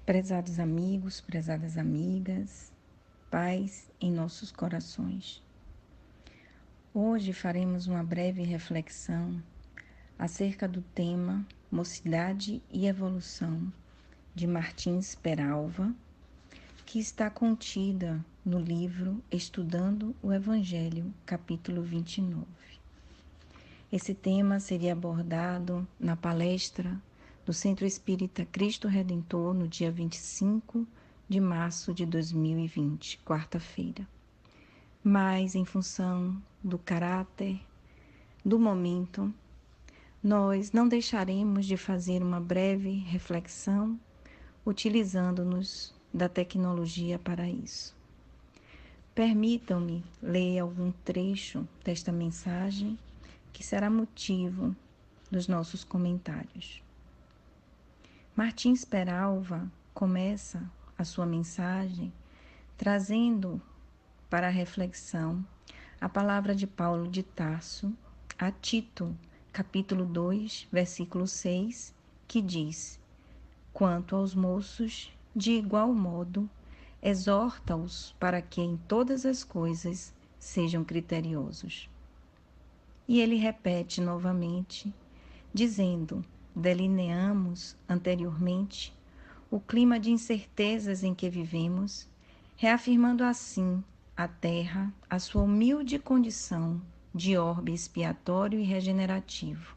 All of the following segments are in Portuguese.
Prezados amigos, prezadas amigas, paz em nossos corações. Hoje faremos uma breve reflexão acerca do tema Mocidade e Evolução, de Martins Peralva, que está contida no livro Estudando o Evangelho, capítulo 29. Esse tema seria abordado na palestra do Centro Espírita Cristo Redentor no dia 25 de março de 2020, quarta-feira. Mas, em função do caráter do momento, nós não deixaremos de fazer uma breve reflexão utilizando-nos da tecnologia para isso. Permitam-me ler algum trecho desta mensagem que será motivo dos nossos comentários. Martins Peralva começa a sua mensagem trazendo para a reflexão a palavra de Paulo de Tarso a Tito, capítulo 2, versículo 6, que diz: Quanto aos moços, de igual modo, exorta-os para que em todas as coisas sejam criteriosos. E ele repete novamente, dizendo: delineamos anteriormente o clima de incertezas em que vivemos, reafirmando assim a Terra a sua humilde condição de orbe expiatório e regenerativo.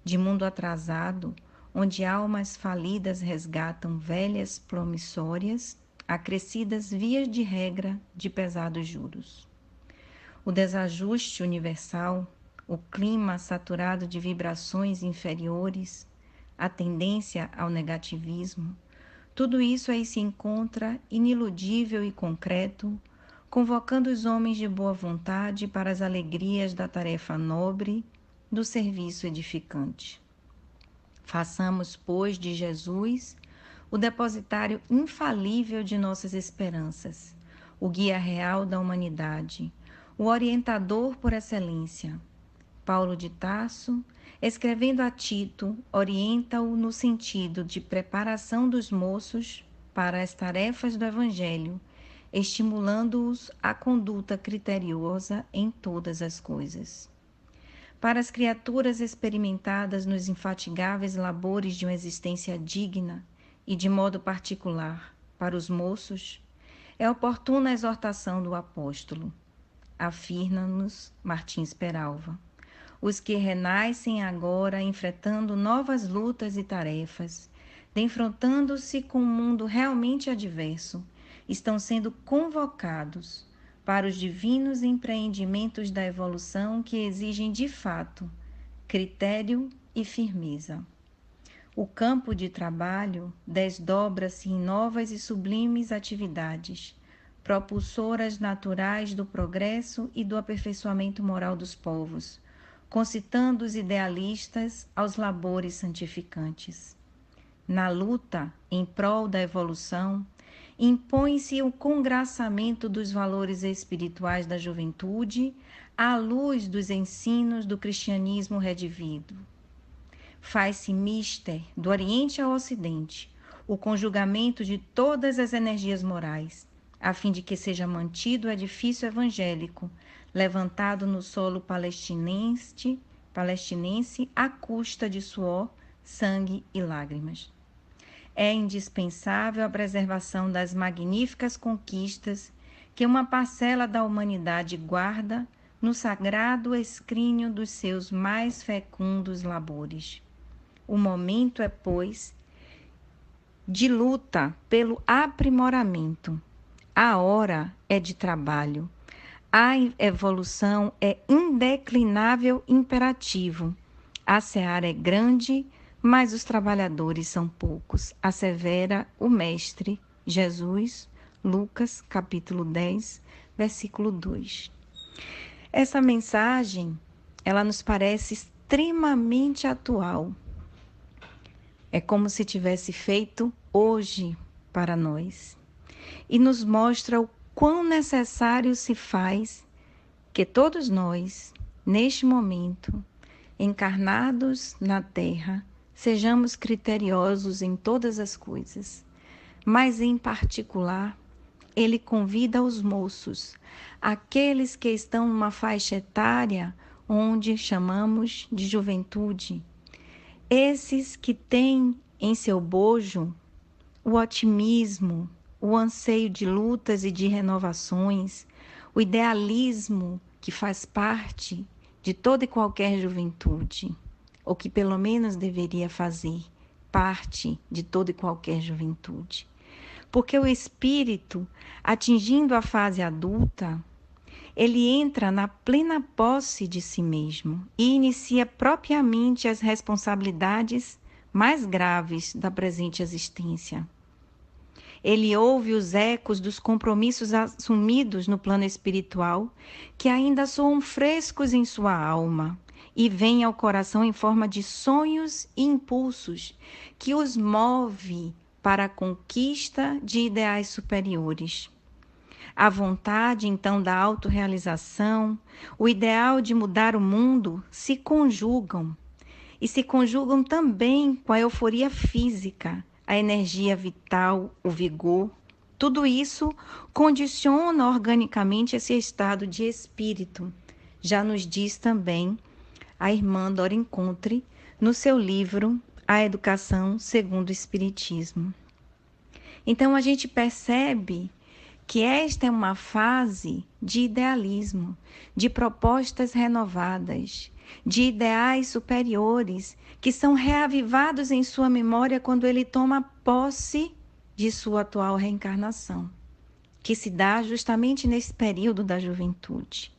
De mundo atrasado, onde almas falidas resgatam velhas promissórias, acrescidas vias de regra de pesados juros. O desajuste universal, o clima saturado de vibrações inferiores, a tendência ao negativismo, tudo isso aí se encontra iniludível e concreto, convocando os homens de boa vontade para as alegrias da tarefa nobre, do serviço edificante. Façamos, pois, de Jesus o depositário infalível de nossas esperanças, o guia real da humanidade, o orientador por excelência. Paulo de Tarso, escrevendo a Tito, orienta-o no sentido de preparação dos moços para as tarefas do Evangelho, estimulando-os à conduta criteriosa em todas as coisas. Para as criaturas experimentadas nos infatigáveis labores de uma existência digna, e de modo particular, para os moços, é oportuna a exortação do apóstolo. Afirma-nos Martins Peralva. Os que renascem agora enfrentando novas lutas e tarefas, defrontando-se com um mundo realmente adverso, estão sendo convocados para os divinos empreendimentos da evolução que exigem de fato critério e firmeza. O campo de trabalho desdobra-se em novas e sublimes atividades, propulsoras naturais do progresso e do aperfeiçoamento moral dos povos, concitando os idealistas aos labores santificantes. Na luta em prol da evolução, impõe-se o congraçamento dos valores espirituais da juventude à luz dos ensinos do cristianismo redivivo. Faz-se mister, do Oriente ao Ocidente, o conjugamento de todas as energias morais, a fim de que seja mantido o edifício evangélico, levantado no solo palestinense à custa de suor, sangue e lágrimas. É indispensável a preservação das magníficas conquistas que uma parcela da humanidade guarda no sagrado escrínio dos seus mais fecundos labores. O momento é, pois, de luta pelo aprimoramento. A hora é de trabalho. A evolução é indeclinável imperativo. A seara é grande, mas os trabalhadores são poucos, assevera o Mestre Jesus, Lucas, capítulo 10, versículo 2. Essa mensagem, ela nos parece extremamente atual. É como se tivesse feito hoje para nós. E nos mostra o quão necessário se faz que todos nós, neste momento, encarnados na Terra, sejamos criteriosos em todas as coisas, mas em particular, ele convida os moços, aqueles que estão numa faixa etária onde chamamos de juventude, esses que têm em seu bojo o otimismo, o anseio de lutas e de renovações, o idealismo que faz parte de toda e qualquer juventude, ou que pelo menos deveria fazer parte de toda e qualquer juventude. Porque o espírito, atingindo a fase adulta, ele entra na plena posse de si mesmo e inicia propriamente as responsabilidades mais graves da presente existência. Ele ouve os ecos dos compromissos assumidos no plano espiritual, que ainda soam frescos em sua alma, e vêm ao coração em forma de sonhos e impulsos que os move para a conquista de ideais superiores. A vontade, então, da autorrealização, o ideal de mudar o mundo se conjugam, e se conjugam também com a euforia física, a energia vital, o vigor. Tudo isso condiciona organicamente esse estado de espírito. Já nos diz também a irmã Dora Encontre no seu livro A Educação segundo o Espiritismo. Então a gente percebe que esta é uma fase de idealismo, de propostas renovadas, de ideais superiores que são reavivados em sua memória quando ele toma posse de sua atual reencarnação, que se dá justamente nesse período da juventude.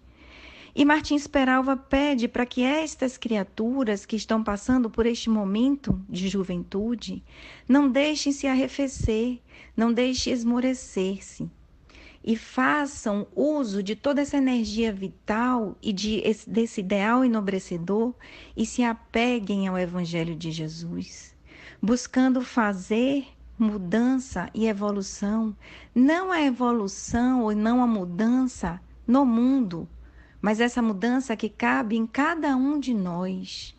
E Martins Peralva pede para que estas criaturas que estão passando por este momento de juventude não deixem se arrefecer, não deixem esmorecer-se, e façam uso de toda essa energia vital e desse ideal enobrecedor e se apeguem ao Evangelho de Jesus, buscando fazer mudança e evolução, não a evolução ou não a mudança no mundo, mas essa mudança que cabe em cada um de nós,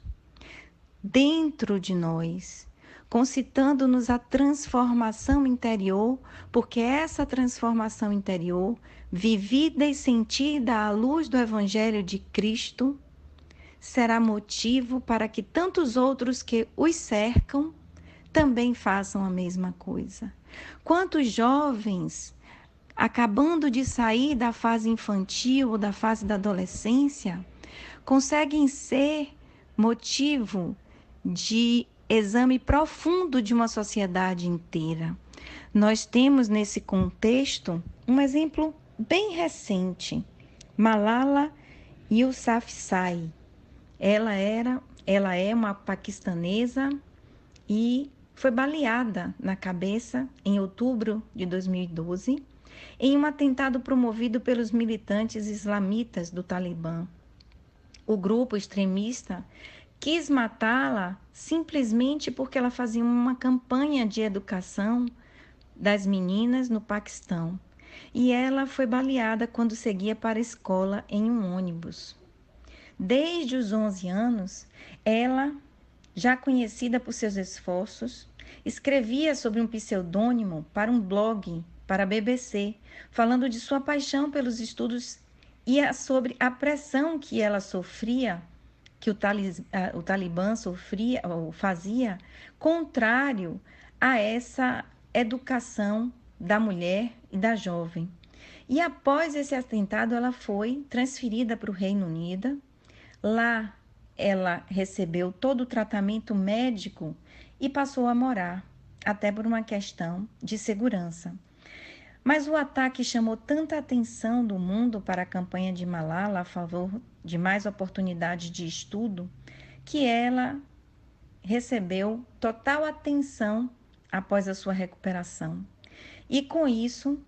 dentro de nós, concitando-nos a transformação interior, porque essa transformação interior, vivida e sentida à luz do Evangelho de Cristo, será motivo para que tantos outros que os cercam também façam a mesma coisa. Quantos jovens, acabando de sair da fase infantil ou da fase da adolescência, conseguem ser motivo de exame profundo de uma sociedade inteira. Nós temos nesse contexto um exemplo bem recente, Malala Yousafzai. Ela é uma paquistanesa e foi baleada na cabeça em outubro de 2012 em um atentado promovido pelos militantes islamitas do Talibã. O grupo extremista quis matá-la simplesmente porque ela fazia uma campanha de educação das meninas no Paquistão. E ela foi baleada quando seguia para a escola em um ônibus. Desde os 11 anos, ela, já conhecida por seus esforços, escrevia sob um pseudônimo para um blog, para a BBC, falando de sua paixão pelos estudos e sobre a pressão que ela sofria, que o Talibã sofria ou fazia, contrário a essa educação da mulher e da jovem. E após esse atentado, ela foi transferida para o Reino Unido. Lá ela recebeu todo o tratamento médico e passou a morar, até por uma questão de segurança. Mas o ataque chamou tanta atenção do mundo para a campanha de Malala a favor de mais oportunidades de estudo, que ela recebeu total atenção após a sua recuperação. E com isso,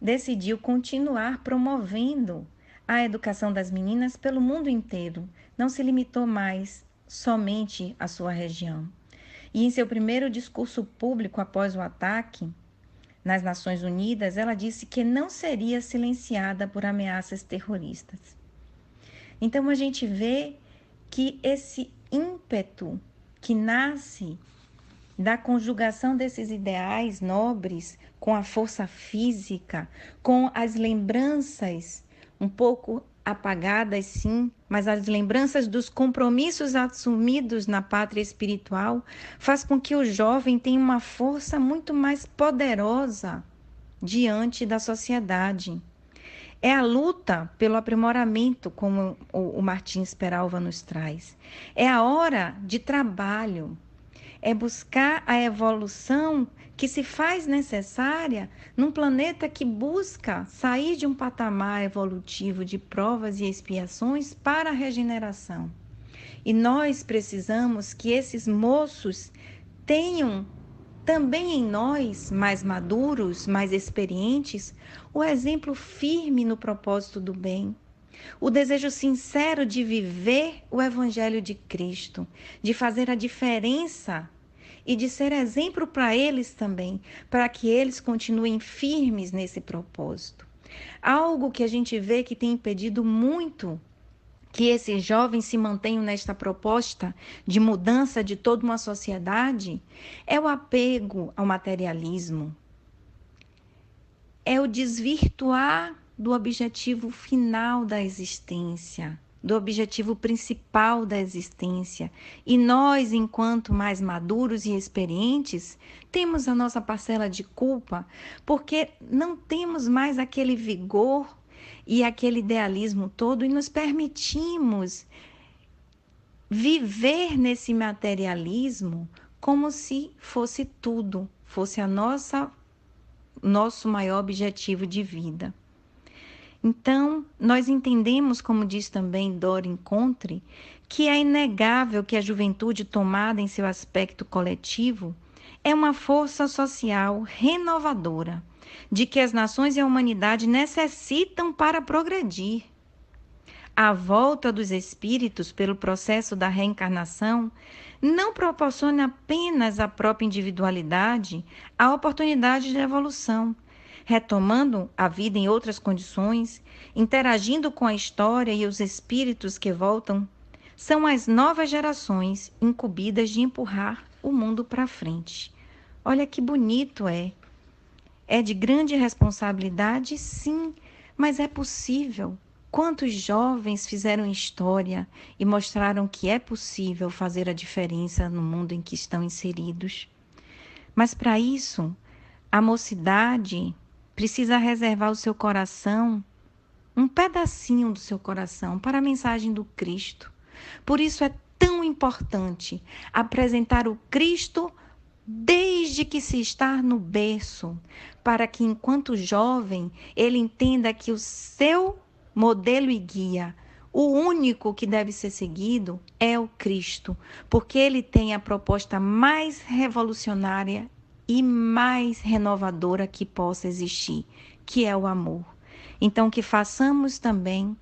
decidiu continuar promovendo a educação das meninas pelo mundo inteiro. Não se limitou mais somente à sua região. E em seu primeiro discurso público após o ataque, nas Nações Unidas, ela disse que não seria silenciada por ameaças terroristas. Então a gente vê que esse ímpeto que nasce da conjugação desses ideais nobres com a força física, com as lembranças um pouco apagadas, sim, mas as lembranças dos compromissos assumidos na pátria espiritual, faz com que o jovem tenha uma força muito mais poderosa diante da sociedade. É a luta pelo aprimoramento, como o Martins Peralva nos traz. É a hora de trabalho, é buscar a evolução que se faz necessária num planeta que busca sair de um patamar evolutivo de provas e expiações para a regeneração. E nós precisamos que esses moços tenham também em nós, mais maduros, mais experientes, o exemplo firme no propósito do bem, o desejo sincero de viver o Evangelho de Cristo, de fazer a diferença e de ser exemplo para eles também, para que eles continuem firmes nesse propósito. Algo que a gente vê que tem impedido muito que esses jovens se mantenham nesta proposta de mudança de toda uma sociedade é o apego ao materialismo, é o desvirtuar do objetivo final da existência, do objetivo principal da existência. E nós, enquanto mais maduros e experientes, temos a nossa parcela de culpa, porque não temos mais aquele vigor e aquele idealismo todo e nos permitimos viver nesse materialismo como se fosse tudo, fosse nosso maior objetivo de vida. Então, nós entendemos, como diz também Dora Encontre, que é inegável que a juventude tomada em seu aspecto coletivo é uma força social renovadora, de que as nações e a humanidade necessitam para progredir. A volta dos espíritos pelo processo da reencarnação não proporciona apenas à própria individualidade a oportunidade de evolução, retomando a vida em outras condições, interagindo com a história e os espíritos que voltam, são as novas gerações incumbidas de empurrar o mundo para frente. Olha que bonito é. É de grande responsabilidade, sim, mas é possível. Quantos jovens fizeram história e mostraram que é possível fazer a diferença no mundo em que estão inseridos? Mas para isso, a mocidade precisa reservar o seu coração, um pedacinho do seu coração, para a mensagem do Cristo. Por isso é tão importante apresentar o Cristo desde que se está no berço, para que enquanto jovem ele entenda que o seu modelo e guia, o único que deve ser seguido é o Cristo, porque ele tem a proposta mais revolucionária e mais renovadora que possa existir, que é o amor. Então, que façamos também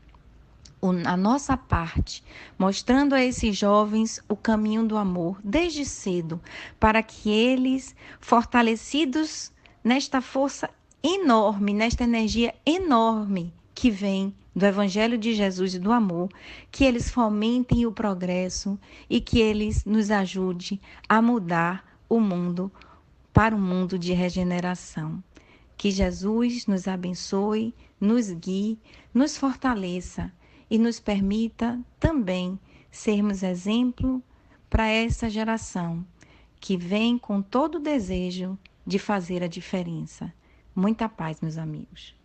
a nossa parte, mostrando a esses jovens o caminho do amor desde cedo, para que eles, fortalecidos nesta força enorme, nesta energia enorme que vem do Evangelho de Jesus e do amor, que eles fomentem o progresso e que eles nos ajudem a mudar o mundo para um mundo de regeneração. Que Jesus nos abençoe, nos guie, nos fortaleça e nos permita também sermos exemplo para essa geração que vem com todo o desejo de fazer a diferença. Muita paz, meus amigos.